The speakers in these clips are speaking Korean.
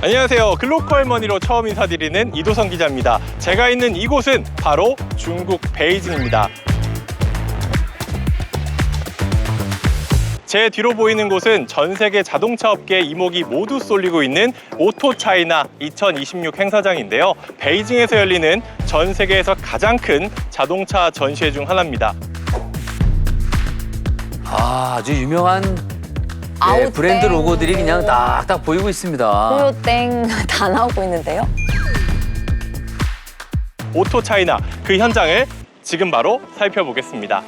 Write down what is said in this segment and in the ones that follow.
안녕하세요. 글로컬 머니로 처음 인사드리는 이도성 기자입니다. 제가 있는 이곳은 바로 중국 베이징입니다. 제 뒤로 보이는 곳은 전 세계 자동차 업계 이목이 모두 쏠리고 있는 오토차이나 2026 행사장인데요. 베이징에서 열리는 전 세계에서 가장 큰 자동차 전시회 중 하나입니다. 아주 유명한 아우땡. 브랜드 로고들이 그냥 딱딱 보이고 있습니다. 고요땡 다 나오고 있는데요. 오토차이나 그 현장을 지금 바로 살펴보겠습니다.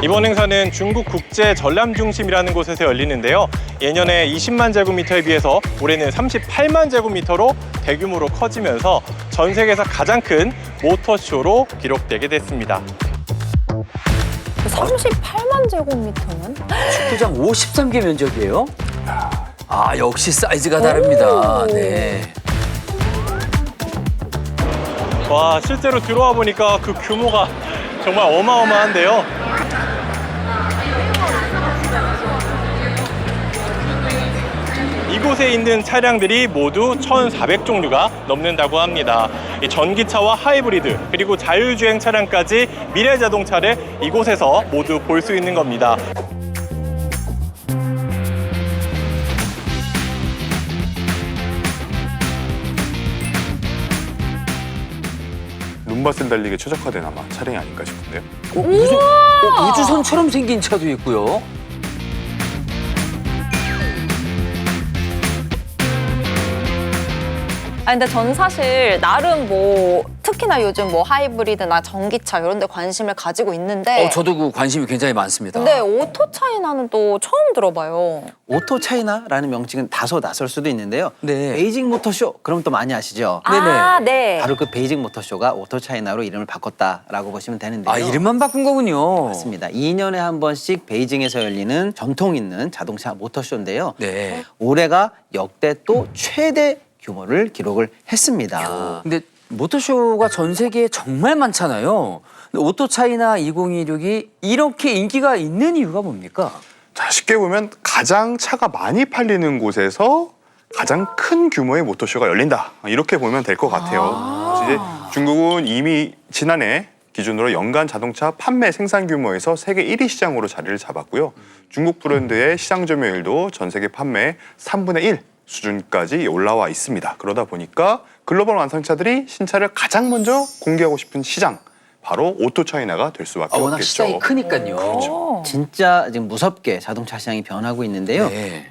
이번 행사는 중국 국제 전람 중심이라는 곳에서 열리는데요. 예년에 20만 제곱미터에 비해서 올해는 38만 제곱미터로 대규모로 커지면서 전 세계에서 가장 큰 모터쇼로 기록되게 됐습니다. 38만 제곱미터면? 축구장 53개 면적이에요. 아, 역시 사이즈가 다릅니다. 오. 네. 와, 실제로 들어와 보니까 그 규모가 정말 어마어마한데요. 이곳에 있는 차량들이 모두 1,400종류가 넘는다고 합니다. 이 전기차와 하이브리드 그리고 자율주행 차량까지 미래 자동차를 이곳에서 모두 볼 수 있는 겁니다. 눈밭을 달리기 최적화된 아마 차량이 아닐까 싶은데요. 우주선처럼 생긴 차도 있고요. 근데 저는 사실 나름 특히나 요즘 하이브리드나 전기차 이런 데 관심을 가지고 있는데 저도 그 관심이 굉장히 많습니다. 근데 오토차이나는 또 처음 들어봐요. 오토차이나라는 명칭은 다소 낯설 수도 있는데요. 네. 베이징 모터쇼, 그럼 또 많이 아시죠? 아, 네. 바로 그 베이징 모터쇼가 오토차이나로 이름을 바꿨다라고 보시면 되는데요. 아, 이름만 바꾼 거군요. 맞습니다. 2년에 한 번씩 베이징에서 열리는 전통 있는 자동차 모터쇼인데요. 네. 올해가 역대 또 최대 규모를 기록을 했습니다. 근데 모터쇼가 전 세계에 정말 많잖아요. 근데 오토차이나 2026이 이렇게 인기가 있는 이유가 뭡니까? 자, 쉽게 보면 가장 차가 많이 팔리는 곳에서 가장 큰 규모의 모터쇼가 열린다. 이렇게 보면 될 것 같아요. 이제 중국은 이미 지난해 기준으로 연간 자동차 판매 생산 규모에서 세계 1위 시장으로 자리를 잡았고요. 중국 브랜드의 시장 점유율도 전 세계 판매의 3분의 1 수준까지 올라와 있습니다. 그러다 보니까 글로벌 완성차들이 신차를 가장 먼저 공개하고 싶은 시장, 바로 오토차이나가 될 수밖에 워낙 없겠죠. 시장이 크니까요. 진짜 지금 무섭게 자동차 시장이 변하고 있는데요. 네.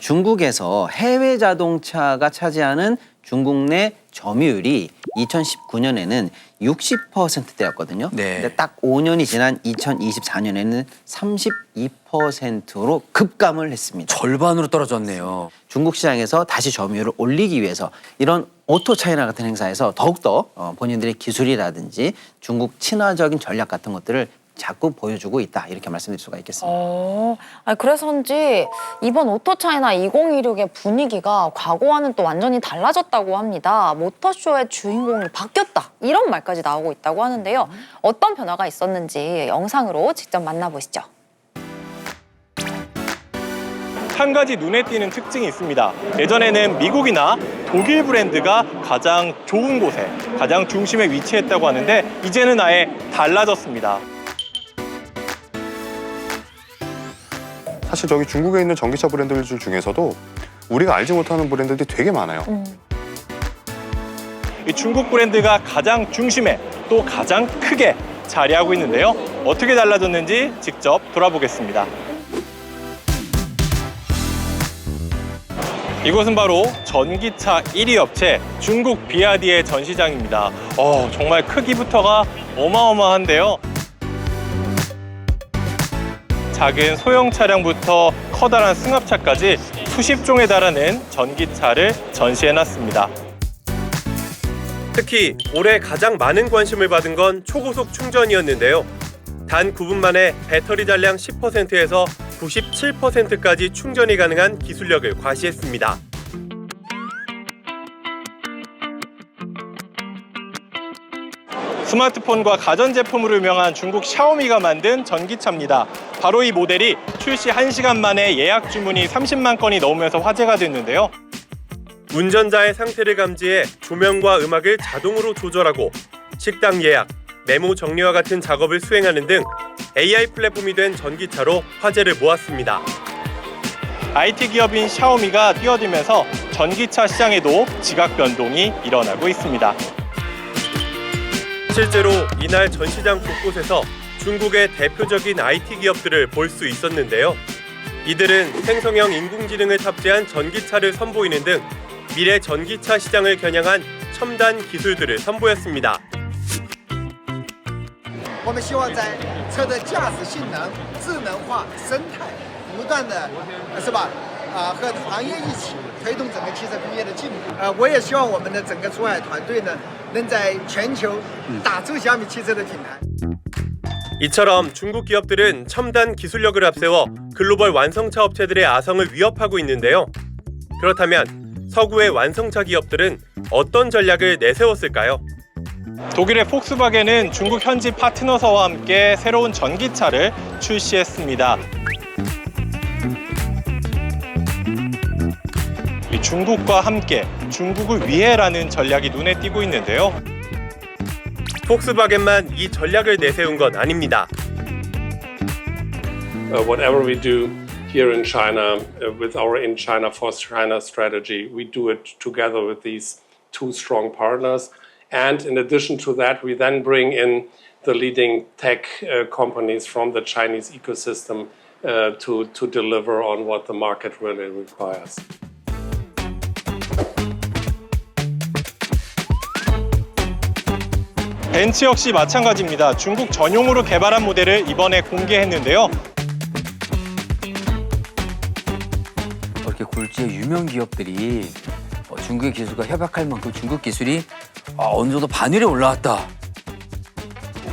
중국에서 해외 자동차가 차지하는 중국 내 점유율이 2019년에는 60%대였거든요. 네. 근데 딱 5년이 지난 2024년에는 32%로 급감을 했습니다. 절반으로 떨어졌네요. 중국 시장에서 다시 점유율을 올리기 위해서 이런 오토차이나 같은 행사에서 더욱더 본인들의 기술이라든지 중국 친화적인 전략 같은 것들을 자꾸 보여주고 있다, 이렇게 말씀드릴 수가 있겠습니다. 그래서인지 이번 오토차이나 2026의 분위기가 과거와는 또 완전히 달라졌다고 합니다. 모터쇼의 주인공이 바뀌었다, 이런 말까지 나오고 있다고 하는데요. 어떤 변화가 있었는지 영상으로 직접 만나보시죠. 한 가지 눈에 띄는 특징이 있습니다. 예전에는 미국이나 독일 브랜드가 가장 좋은 곳에, 가장 중심에 위치했다고 하는데 이제는 아예 달라졌습니다. 사실 저기 중국에 있는 전기차 브랜드들 중에서도 우리가 알지 못하는 브랜드들이 되게 많아요. 이 중국 브랜드가 가장 중심에 또 가장 크게 자리하고 있는데요. 어떻게 달라졌는지 직접 돌아보겠습니다. 이곳은 바로 전기차 1위 업체 중국 비아디의 전시장입니다. 정말 크기부터가 어마어마한데요. 작은 소형 차량부터 커다란 승합차까지 수십 종에 달하는 전기차를 전시해놨습니다. 특히 올해 가장 많은 관심을 받은 건 초고속 충전이었는데요. 단 9분 만에 배터리 잔량 10%에서 97%까지 충전이 가능한 기술력을 과시했습니다. 스마트폰과 가전제품으로 유명한 중국 샤오미가 만든 전기차입니다. 바로 이 모델이 출시 1시간 만에 예약 주문이 30만 건이 넘으면서 화제가 됐는데요. 운전자의 상태를 감지해 조명과 음악을 자동으로 조절하고 식당 예약, 메모 정리와 같은 작업을 수행하는 등 AI 플랫폼이 된 전기차로 화제를 모았습니다. IT 기업인 샤오미가 뛰어들면서 전기차 시장에도 지각 변동이 일어나고 있습니다. 실제로 이날 전시장 곳곳에서 중국의 대표적인 IT 기업들을 볼 수 있었는데요. 이들은 생성형 인공지능을 탑재한 전기차를 선보이는 등 미래 전기차 시장을 겨냥한 첨단 기술들을 선보였습니다. 我们希望在车的驾驶性能、智能化、生态不断的，是吧？和行业一起推动整个汽车工业的进步。我也希望我们的整个出海团队呢，能在全球打出小米汽车的品牌。 이처럼 중국 기업들은 첨단 기술력을 앞세워 글로벌 완성차 업체들의 아성을 위협하고 있는데요. 그렇다면 서구의 완성차 기업들은 어떤 전략을 내세웠을까요? 독일의 폭스바겐은 중국 현지 파트너사와 함께 새로운 전기차를 출시했습니다. 이 중국과 함께 중국을 위해라는 전략이 눈에 띄고 있는데요. 폭스바겐만 이 전략을 내세운 건 아닙니다. Whatever we do here in China with our In China for China strategy, we do it together with these two strong partners. And in addition to that, we then bring in the leading tech companies from the Chinese ecosystem to deliver on what the market really requires. 벤츠 역시 마찬가지입니다. 중국 전용으로 개발한 모델을 이번에 공개했는데요. 이렇게 굴지의 유명 기업들이 중국의 기술과 협약할 만큼 중국 기술이 어느 정도 반열에 올라왔다.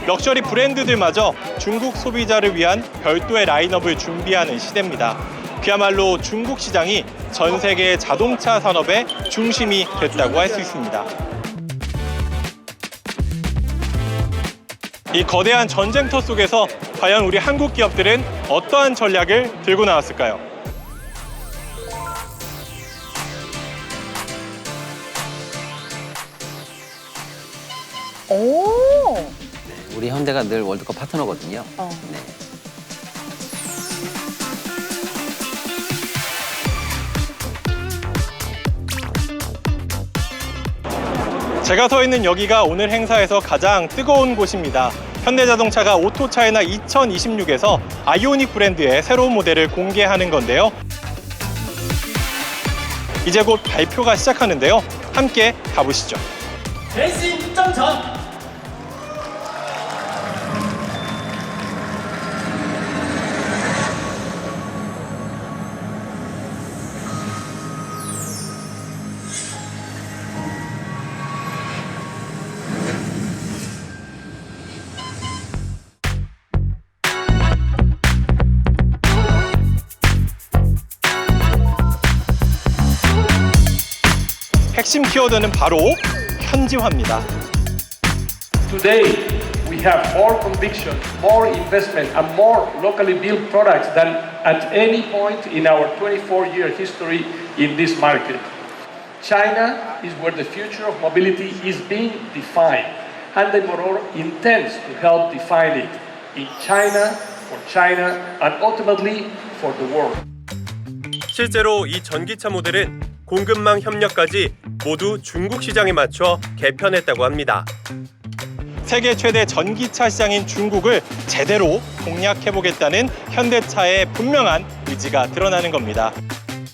럭셔리 브랜드들마저 중국 소비자를 위한 별도의 라인업을 준비하는 시대입니다. 그야말로 중국 시장이 전 세계의 자동차 산업의 중심이 됐다고 할 수 있습니다. 이 거대한 전쟁터 속에서 과연 우리 한국 기업들은 어떠한 전략을 들고 나왔을까요? 오. 우리 현대가 늘 월드컵 파트너거든요. 네. 제가 서 있는 여기가 오늘 행사에서 가장 뜨거운 곳입니다. 현대자동차가 오토차이나 2026에서 아이오닉 브랜드의 새로운 모델을 공개하는 건데요. 이제 곧 발표가 시작하는데요. 함께 가보시죠. 핵심 키워드는 바로 현지화입니다. Today, we have more conviction, more investment, and more locally built products than at any point in our 24-year history in this market. China is where the future of mobility is being defined, and the Motor intends to help define it in China, for China, and ultimately for the world. 실제로 이 전기차 모델은 공급망 협력까지 모두 중국 시장에 맞춰 개편했다고 합니다. 세계 최대 전기차 시장인 중국을 제대로 공략해보겠다는 현대차의 분명한 의지가 드러나는 겁니다.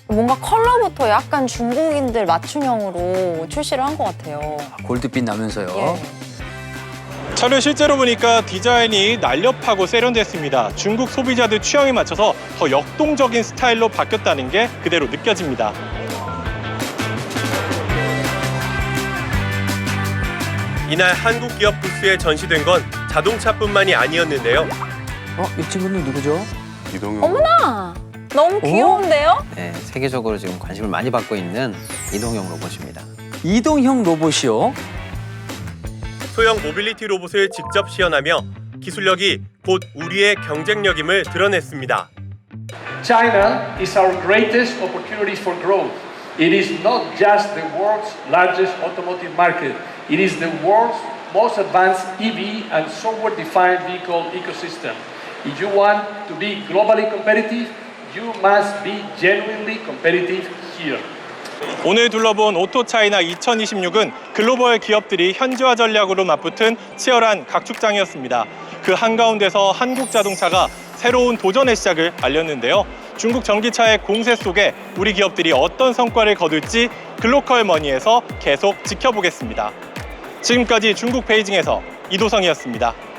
뭔가 컬러부터 약간 중국인들 맞춤형으로 출시를 한 것 같아요. 골드빛 나면서요. 예. 차를 실제로 보니까 디자인이 날렵하고 세련됐습니다. 중국 소비자들 취향에 맞춰서 더 역동적인 스타일로 바뀌었다는 게 그대로 느껴집니다. 이날 한국 기업 부스에 전시된 건 자동차뿐만이 아니었는데요. 이 친구는 누구죠? 이동형. 어머나! 너무 귀여운데요? 네, 세계적으로 지금 관심을 많이 받고 있는 이동형 로봇입니다. 이동형 로봇이요? 소형 모빌리티 로봇을 직접 시연하며 기술력이 곧 우리의 경쟁력임을 드러냈습니다. China is our greatest opportunity for growth. It is not just the world's largest automotive market. It is the world's most advanced EV and software-defined vehicle ecosystem. If you want to be globally competitive, you must be genuinely competitive here. 오늘 둘러본 오토차이나 2026은 글로벌 기업들이 현지화 전략으로 맞붙은 치열한 각축장이었습니다. 그 한가운데서 한국 자동차가 새로운 도전의 시작을 알렸는데요. 중국 전기차의 공세 속에 우리 기업들이 어떤 성과를 거둘지 글로컬 머니에서 계속 지켜보겠습니다. 지금까지 중국 베이징에서 이도성이었습니다.